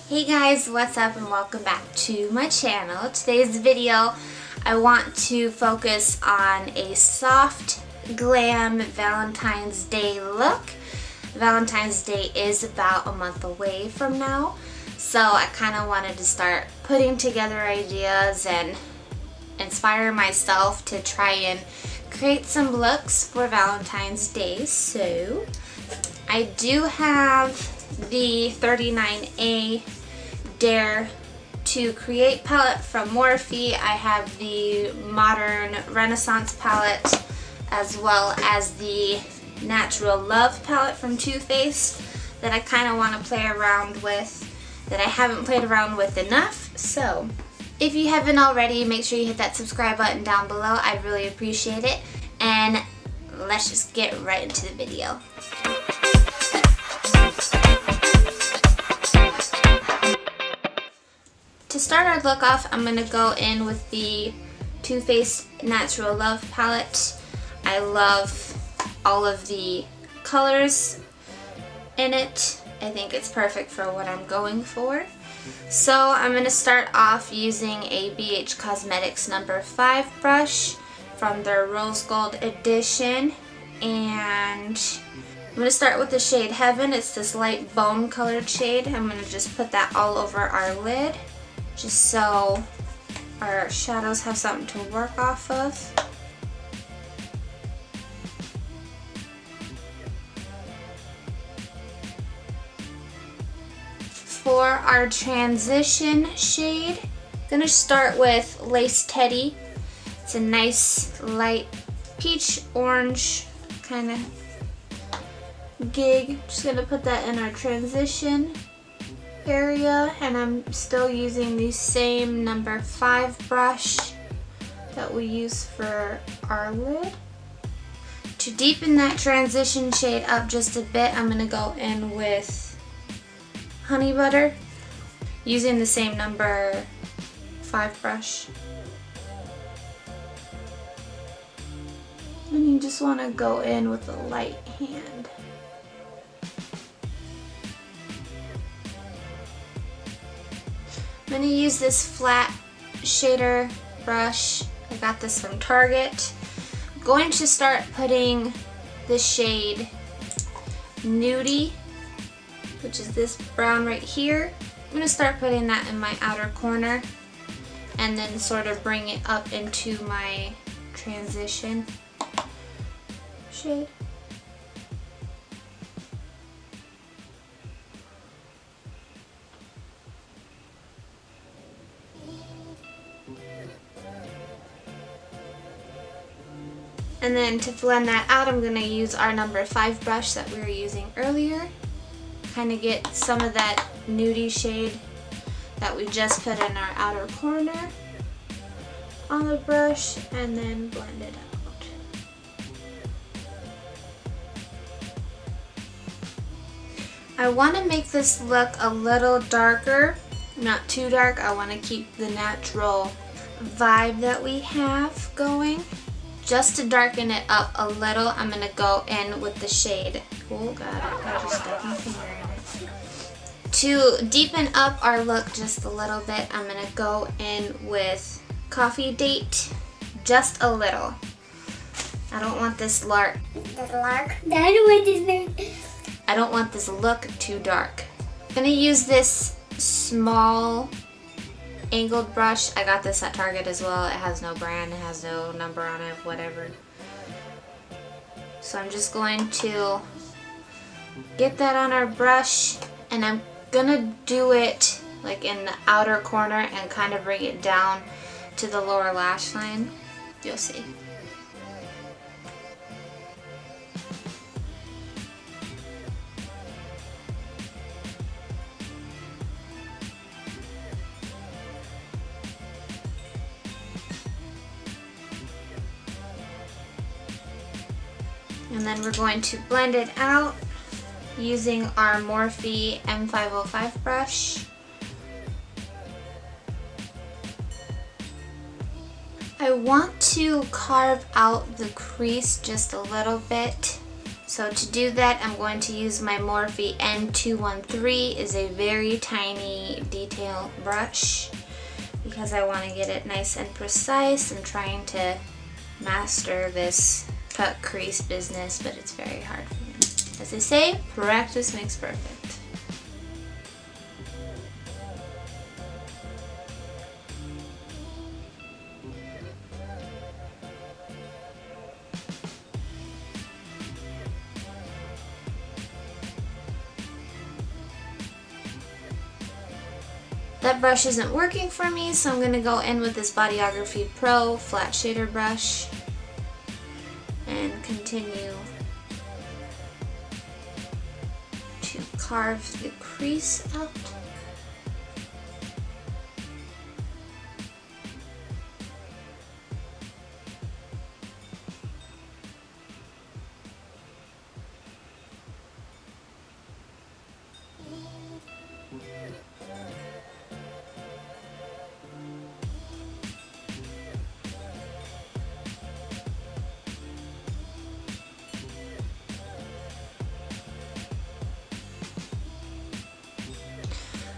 Hey guys, what's up and welcome back to my channel. Today's video I want to focus on a soft glam Valentine's Day look. Valentine's Day is about a month away from now, so I kind of wanted to start putting together ideas and inspire myself to try and create some looks for Valentine's Day. So I do have the 39A Dare to Create palette from Morphe. I have the Modern Renaissance palette as well as the Natural Love palette from Too Faced that I kind of want to play around with, that I haven't played around with enough. So if you haven't already, make sure you hit that subscribe button down below. I'd really appreciate it. And let's just get right into the video. To start our look off, I'm going to go in with the Too Faced Natural Love palette. I love all of the colors in it. I think it's perfect for what I'm going for. So I'm going to start off using a BH Cosmetics number 5 brush from their Rose Gold edition. And I'm going to start with the shade Heaven. It's this light bone colored shade. I'm going to just put that all over our lid, just so our shadows have something to work off of. For our transition shade, I'm gonna start with Lace Teddy. It's a nice light peach orange kind of gig. Just gonna put that in our transition area, and I'm still using the same number 5 brush that we use for our lid. To deepen that transition shade up just a bit, I'm going to go in with Honey Butter using the same number 5 brush. And you just want to go in with a light hand. I'm going to use this flat shader brush. I got this from Target. I'm going to start putting the shade Nudie, which is this brown right here. I'm going to start putting that in my outer corner and then sort of bring it up into my transition shade. And then to blend that out, I'm going to use our number 5 brush that we were using earlier. Kind of get some of that nudie shade that we just put in our outer corner on the brush, and then blend it out. I want to make this look a little darker, not too dark. I want to keep the natural vibe that we have going. Just to darken it up a little, I'm going to go in with the shade. Oh god, I just stuck my finger in it. To deepen up our look just a little bit, I'm going to go in with Coffee Date, just a little. I don't want this I don't want this look too dark. I'm going to use this small angled brush. I got this at Target as well. It has no brand, it has no number on it, whatever. So I'm just going to get that on our brush, and I'm gonna do it like in the outer corner and kind of bring it down to the lower lash line. You'll see. And then we're going to blend it out using our Morphe M505 brush. I want to carve out the crease just a little bit So to do that, I'm going to use my Morphe N213. It's a very tiny detail brush because I want to get it nice and precise. I'm trying to master this cut crease business, but it's very hard for me. As they say, practice makes perfect. That brush isn't working for me, so I'm going to go in with this Bodyography Pro flat shader brush and continue to carve the crease out.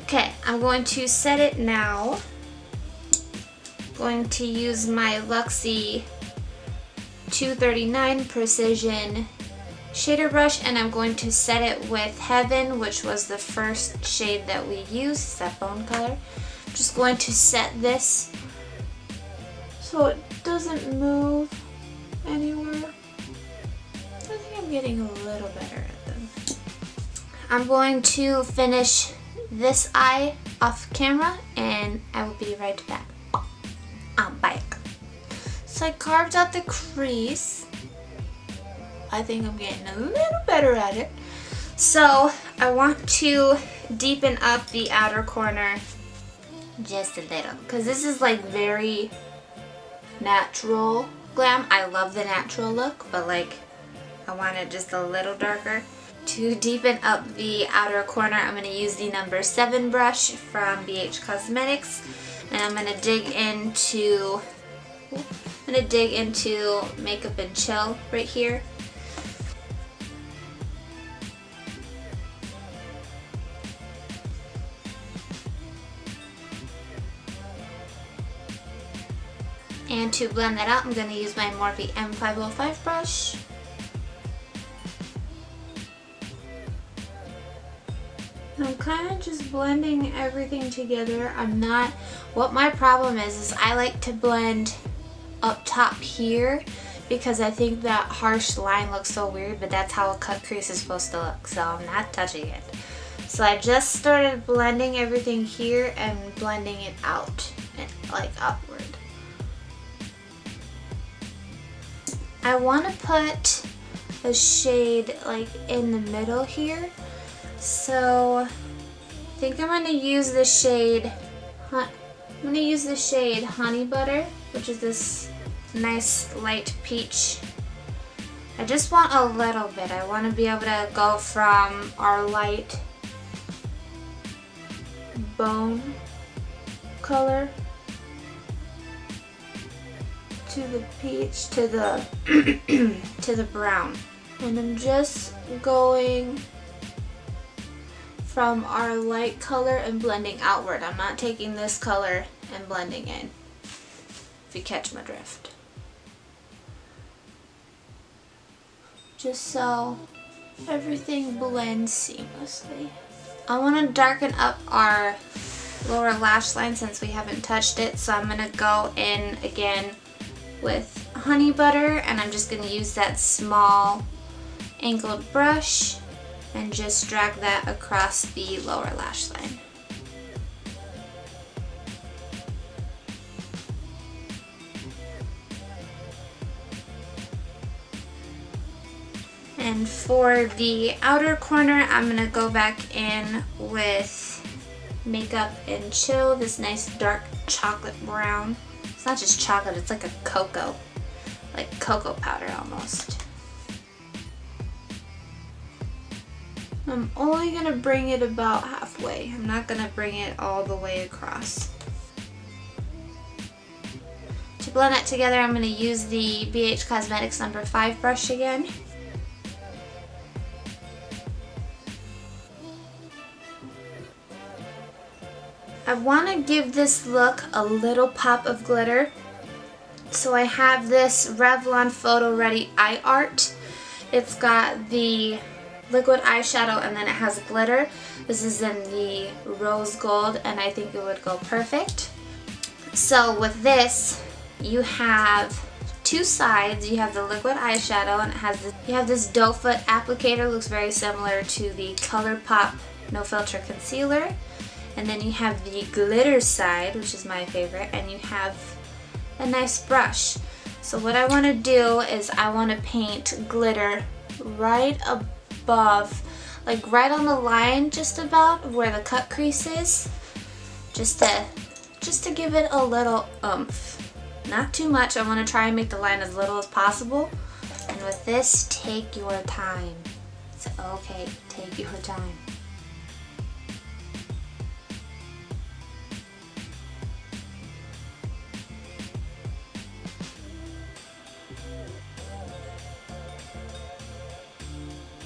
Okay, I'm going to set it now. Going to use my Luxie 239 Precision shader brush, and I'm going to set it with Heaven, which was the first shade that we used. It's that bone color. I'm just going to set this so it doesn't move anywhere. I think I'm getting a little better at them. I'm going to finish this eye off camera and I will be right back. I'm back. So I carved out the crease. I think I'm getting a little better at it. So I want to deepen up the outer corner just a little because this is like very natural glam. I love the natural look, but like I want it just a little darker. To deepen up the outer corner, I'm going to use the number 7 brush from BH Cosmetics, and I'm going to dig into Makeup and Chill right here. And to blend that out, I'm going to use my Morphe M505 brush. I'm kind of just blending everything together. What my problem is I like to blend up top here because I think that harsh line looks so weird, but that's how a cut crease is supposed to look, so I'm not touching it. So I just started blending everything here and blending it out, and like upward. I want to put a shade like in the middle here. So I think I'm going to use the shade Honey Butter, which is this nice light peach. I just want a little bit. I want to be able to go from our light bone color to the peach to the to the brown. And I'm just going from our light color and blending outward. I'm not taking this color and blending in, if you catch my drift. Just so everything blends seamlessly. I want to darken up our lower lash line since we haven't touched it, so I'm going to go in again with Honey Butter, and I'm just going to use that small angled brush and just drag that across the lower lash line. And for the outer corner, I'm going to go back in with Makeup and Chill, this nice dark chocolate brown. It's not just chocolate, it's like a cocoa, like cocoa powder almost. I'm only going to bring it about halfway. I'm not going to bring it all the way across. To blend that together, I'm going to use the BH Cosmetics number 5 brush again. I want to give this look a little pop of glitter. So I have this Revlon Photo Ready Eye Art. It's got the liquid eyeshadow and then it has glitter. This is in the rose gold and I think it would go perfect. So with this, you have two sides. You have the liquid eyeshadow and it has this, you have this doe foot applicator. Looks very similar to the ColourPop No Filter Concealer. And then you have the glitter side, which is my favorite, and you have a nice brush. So what I want to do is I want to paint glitter right above, like right on the line just about where the cut crease is, just to give it a little oomph. Not too much. I want to try and make the line as little as possible. And with this, take your time. It's okay, take your time.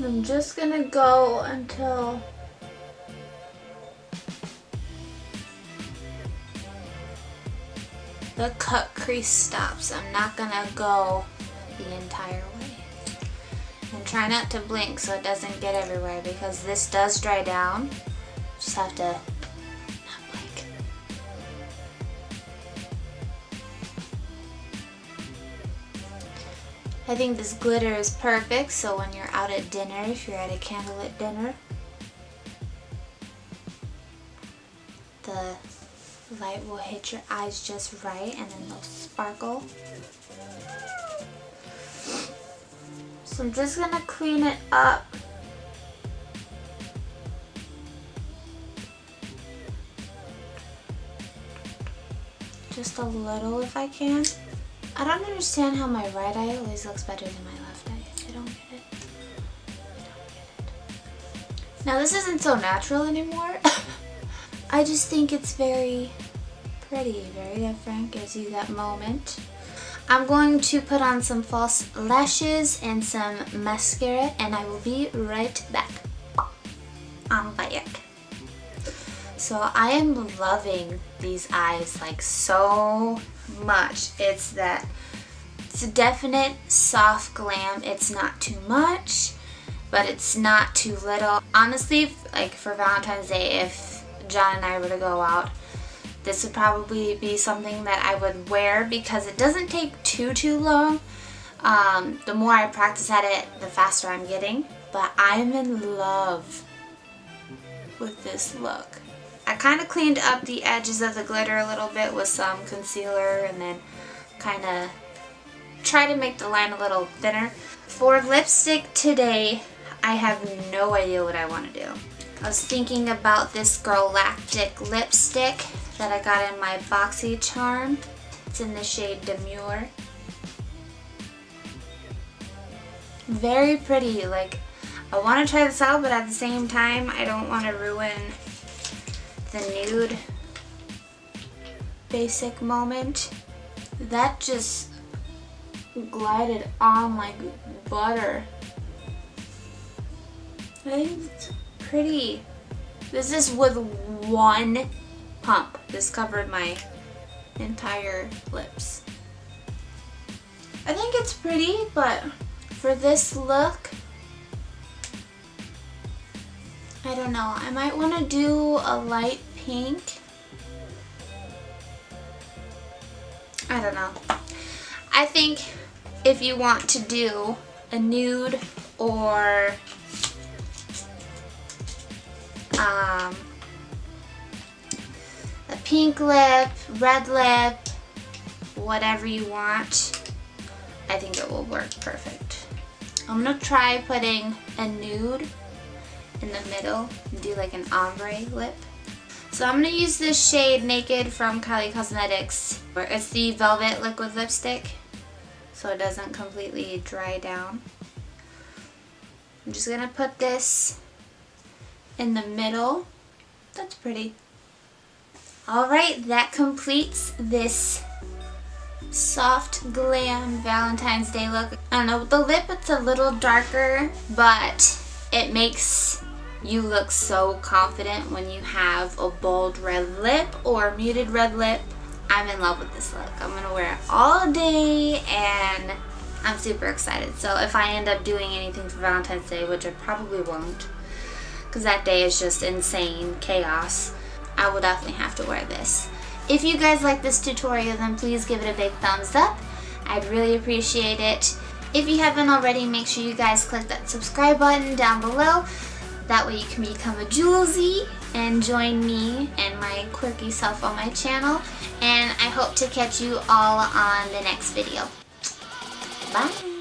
I'm just gonna go until the cut crease stops. I'm not gonna go the entire way. And try not to blink so it doesn't get everywhere because this does dry down. Just have to not blink. I think this glitter is perfect, so when you're out at dinner, if you're at a candlelit dinner, the light will hit your eyes just right and then they'll sparkle. So I'm just gonna clean it up. Just a little if I can. I don't understand how my right eye always looks better than my left eye. I don't get it. I don't get it. Now this isn't so natural anymore. I just think it's very pretty, very different, gives you that moment. I'm going to put on some false lashes and some mascara and I will be right back. I'm back. So I am loving these eyes like so much. It's a definite soft glam. It's not too much, but it's not too little. Honestly, like for Valentine's Day, if John and I were to go out, this would probably be something that I would wear because it doesn't take too long. The more I practice at it, the faster I'm getting. But I'm in love with this look. I kind of cleaned up the edges of the glitter a little bit with some concealer and then kind of try to make the line a little thinner. For lipstick today, I have no idea what I want to do. I was thinking about this Galactic lipstick that I got in my BoxyCharm. It's in the shade Demure. Very pretty. Like, I want to try this out, but at the same time, I don't want to ruin the nude basic moment. That just glided on like butter. I think it's pretty. This is with one pump. This covered my entire lips. I think it's pretty, but for this look, I don't know. I might want to do a light pink. I don't know. I think if you want to do a nude or a pink lip, red lip, whatever you want, I think it will work perfect. I'm gonna try putting a nude in the middle and do like an ombre lip. So I'm gonna use this shade Naked from Kylie Cosmetics. It's the Velvet Liquid Lipstick, so it doesn't completely dry down. I'm just gonna put this in the middle. That's pretty. Alright, that completes this soft glam Valentine's Day look. I don't know, with the lip it's a little darker, but it makes You look so confident when you have a bold red lip or muted red lip. I'm in love with this look. I'm gonna wear it all day and I'm super excited. So if I end up doing anything for Valentine's Day, which I probably won't, because that day is just insane chaos, I will definitely have to wear this. If you guys like this tutorial, then please give it a big thumbs up. I'd really appreciate it. If you haven't already, make sure you guys click that subscribe button down below. That way you can become a Julesy and join me and my quirky self on my channel. And I hope to catch you all on the next video. Bye!